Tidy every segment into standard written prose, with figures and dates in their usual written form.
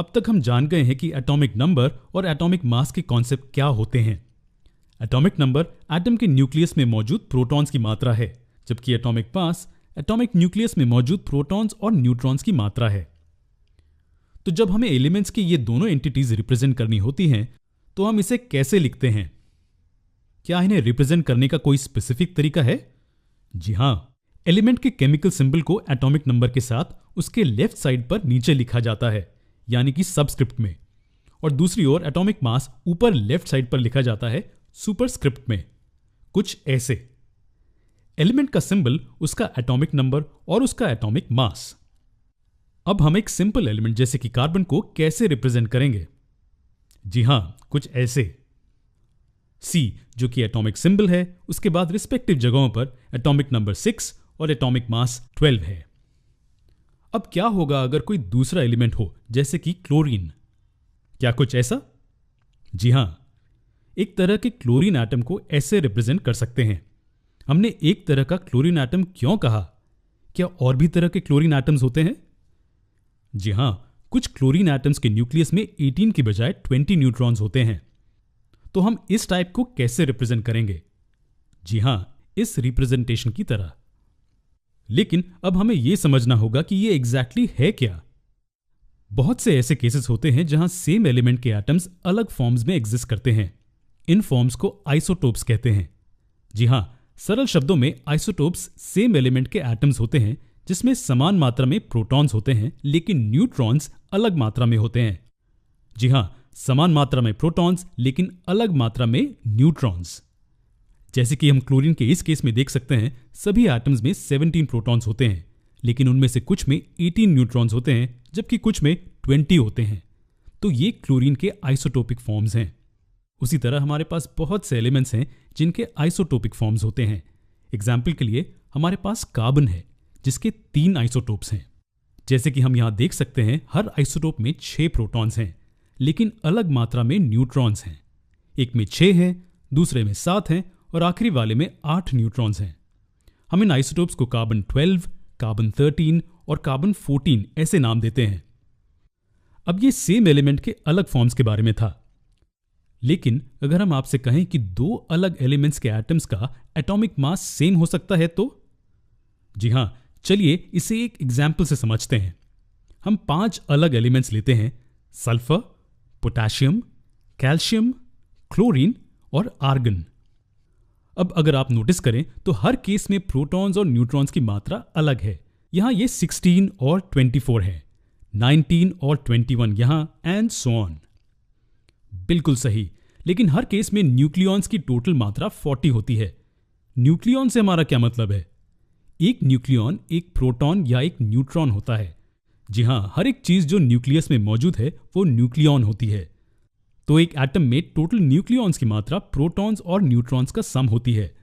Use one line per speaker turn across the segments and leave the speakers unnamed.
अब तक हम जान गए हैं कि एटॉमिक नंबर और एटॉमिक मास के कॉन्सेप्ट क्या होते हैं। एटॉमिक नंबर एटम के न्यूक्लियस में मौजूद प्रोटॉन्स की मात्रा है, जबकि एटॉमिक मास एटॉमिक न्यूक्लियस में मौजूद प्रोटॉन्स और न्यूट्रॉन्स की मात्रा है। तो जब हमें एलिमेंट्स की ये दोनों एंटिटीज रिप्रेजेंट करनी होती हैं, तो हम इसे कैसे लिखते हैं? क्या इन्हें रिप्रेजेंट करने का कोई स्पेसिफिक तरीका है? जी हां, एलिमेंट के केमिकल सिंबल को एटॉमिक नंबर के साथ उसके लेफ्ट साइड पर नीचे लिखा जाता है, यानी कि सबस्क्रिप्ट में, और दूसरी ओर एटॉमिक मास ऊपर लेफ्ट साइड पर लिखा जाता है सुपरस्क्रिप्ट में, कुछ ऐसे। एलिमेंट का सिंबल उसका एटॉमिक नंबर और उसका एटॉमिक मास। अब हम एक सिंपल एलिमेंट जैसे कि कार्बन को कैसे रिप्रेजेंट करेंगे? जी हां, कुछ ऐसे। C जो कि एटॉमिक सिंबल है, उसके बाद रिस्पेक्टिव जगहों पर एटॉमिक नंबर 6 और एटॉमिक मास 12 है। अब क्या होगा अगर कोई दूसरा एलिमेंट हो, जैसे कि क्लोरीन? क्या कुछ ऐसा? जी हां, एक तरह के क्लोरीन एटम को ऐसे रिप्रेजेंट कर सकते हैं। हमने एक तरह का क्लोरीन एटम क्यों कहा? क्या और भी तरह के क्लोरीन एटम्स होते हैं? जी हां, कुछ क्लोरीन एटम्स के न्यूक्लियस में 18 की बजाय 20 न्यूट्रॉन्स होते हैं। तो हम इस टाइप को कैसे रिप्रेजेंट करेंगे? जी हां, इस रिप्रेजेंटेशन की तरह। लेकिन अब हमें यह समझना होगा कि यह एग्जैक्टली है क्या। बहुत से ऐसे केसेस होते हैं जहां सेम एलिमेंट के एटम्स अलग फॉर्म्स में एग्जिस्ट करते हैं। इन फॉर्म्स को आइसोटोप्स कहते हैं। जी हां, सरल शब्दों में आइसोटोप्स सेम एलिमेंट के एटम्स होते हैं जिसमें समान मात्रा में प्रोटॉन्स होते हैं, लेकिन न्यूट्रॉन्स अलग मात्रा में होते हैं। जी हां, समान मात्रा में प्रोटॉन्स लेकिन अलग मात्रा में न्यूट्रॉन्स। जैसे कि हम क्लोरीन के इस केस में देख सकते हैं, सभी एटम्स में 17 प्रोटॉन्स होते हैं, लेकिन उनमें से कुछ में 18 न्यूट्रॉन्स होते हैं, जबकि कुछ में 20 होते हैं। तो ये क्लोरीन के आइसोटोपिक फॉर्म्स हैं। उसी तरह हमारे पास बहुत से एलिमेंट्स हैं जिनके आइसोटोपिक फॉर्म्स होते हैं। एग्जाम्पल के लिए हमारे पास कार्बन है, जिसके 3 आइसोटोप्स हैं। जैसे कि हम यहां देख सकते हैं, हर आइसोटोप में 6 प्रोटॉन्स हैं, लेकिन अलग मात्रा में न्यूट्रॉन्स हैं। एक में 6 हैं, दूसरे में 7 हैं और आखिरी वाले में 8 न्यूट्रॉन्स हैं। हम इन आइसोटोप्स को कार्बन 12, कार्बन 13 और कार्बन 14 ऐसे नाम देते हैं। अब ये सेम एलिमेंट के अलग फॉर्म्स के बारे में था, लेकिन अगर हम आपसे कहें कि 2 अलग एलिमेंट्स के एटम्स का एटॉमिक मास सेम हो सकता है तो? जी हां, चलिए इसे एक एग्जाम्पल से समझते हैं। हम 5 अलग एलिमेंट्स लेते हैं, सल्फर, पोटेशियम, कैल्शियम, क्लोरीन और आर्गन। अब अगर आप नोटिस करें तो हर केस में प्रोटॉन्स और न्यूट्रॉन्स की मात्रा अलग है। यहां ये 16 और 24 है, 19 और 21 यहां, एंड सो ऑन। बिल्कुल सही, लेकिन हर केस में न्यूक्लियॉन्स की टोटल मात्रा 40 होती है। न्यूक्लियॉन से हमारा क्या मतलब है? एक न्यूक्लियॉन एक प्रोटॉन या एक न्यूट्रॉन होता है। जी हां, हर एक चीज जो न्यूक्लियस में मौजूद है वो न्यूक्लियॉन होती है। तो एक एटम में टोटल न्यूक्लियॉन्स की मात्रा प्रोटॉन्स और न्यूट्रॉन्स का सम होती है।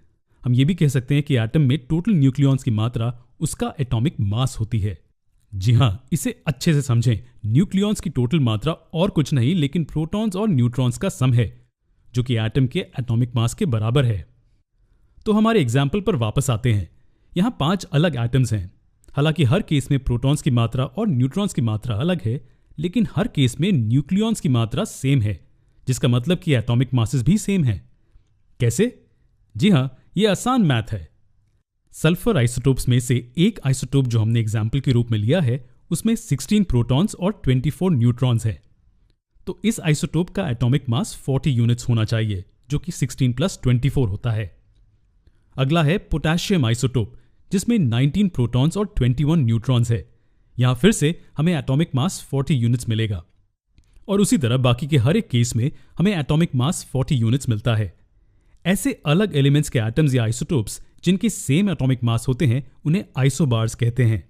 हम ये भी कह सकते हैं कि एटम में टोटल न्यूक्लियॉन्स की मात्रा उसका एटॉमिक मास होती है। जी हां, इसे अच्छे से समझें। न्यूक्लियॉन्स की टोटल मात्रा और कुछ नहीं लेकिन प्रोटॉन्स और न्यूट्रॉन्स का सम है, जो कि एटम के एटॉमिक मास के बराबर है। तो हमारे एग्जाम्पल पर वापस आते हैं। यहां 5 अलग एटम्स हैं। हालांकि हर केस में प्रोटॉन्स की मात्रा और न्यूट्रॉन्स की मात्रा अलग है, लेकिन हर केस में न्यूक्लियॉन्स की मात्रा सेम है, जिसका मतलब कि एटॉमिक मासेस भी सेम है। कैसे? जी हां, यह आसान मैथ है। सल्फर आइसोटोप्स में से एक आइसोटोप जो हमने एग्जाम्पल के रूप में लिया है, उसमें 16 प्रोटॉन्स और 24 न्यूट्रॉन्स है। तो इस आइसोटोप का एटॉमिक मास 40 यूनिट्स होना चाहिए, जो कि 16 + 24 होता है। अगला है पोटेशियम आइसोटोप, जिसमें 19 प्रोटॉन्स और 21 न्यूट्रॉन्स है। यहां फिर से हमें एटॉमिक मास 40 यूनिट्स मिलेगा, और उसी तरह बाकी के हर एक केस में हमें एटॉमिक मास 40 यूनिट्स मिलता है। ऐसे अलग एलिमेंट्स के एटम्स या आइसोटोप्स जिनके सेम एटॉमिक मास होते हैं, उन्हें आइसोबार्स कहते हैं।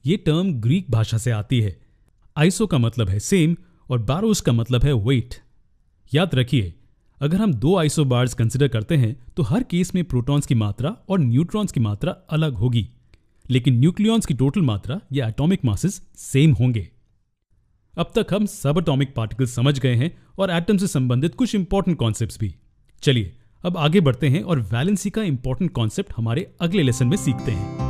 ये टर्म ग्रीक भाषा से आती है। आइसो का मतलब है सेम और बारोस का मतलब है वेट। याद रखिए, अगर हम 2 आइसोबार्स कंसिडर करते हैं तो हर केस में प्रोटॉन्स की मात्रा और न्यूट्रॉन्स की मात्रा अलग होगी, लेकिन न्यूक्लियॉन्स की टोटल मात्रा या एटॉमिक मासेस सेम होंगे। अब तक हम सब एटॉमिक पार्टिकल्स समझ गए हैं और एटम से संबंधित कुछ इंपॉर्टेंट कॉन्सेप्ट्स भी। चलिए अब आगे बढ़ते हैं और वैलेंसी का इंपॉर्टेंट कॉन्सेप्ट हमारे अगले लेसन में सीखते हैं।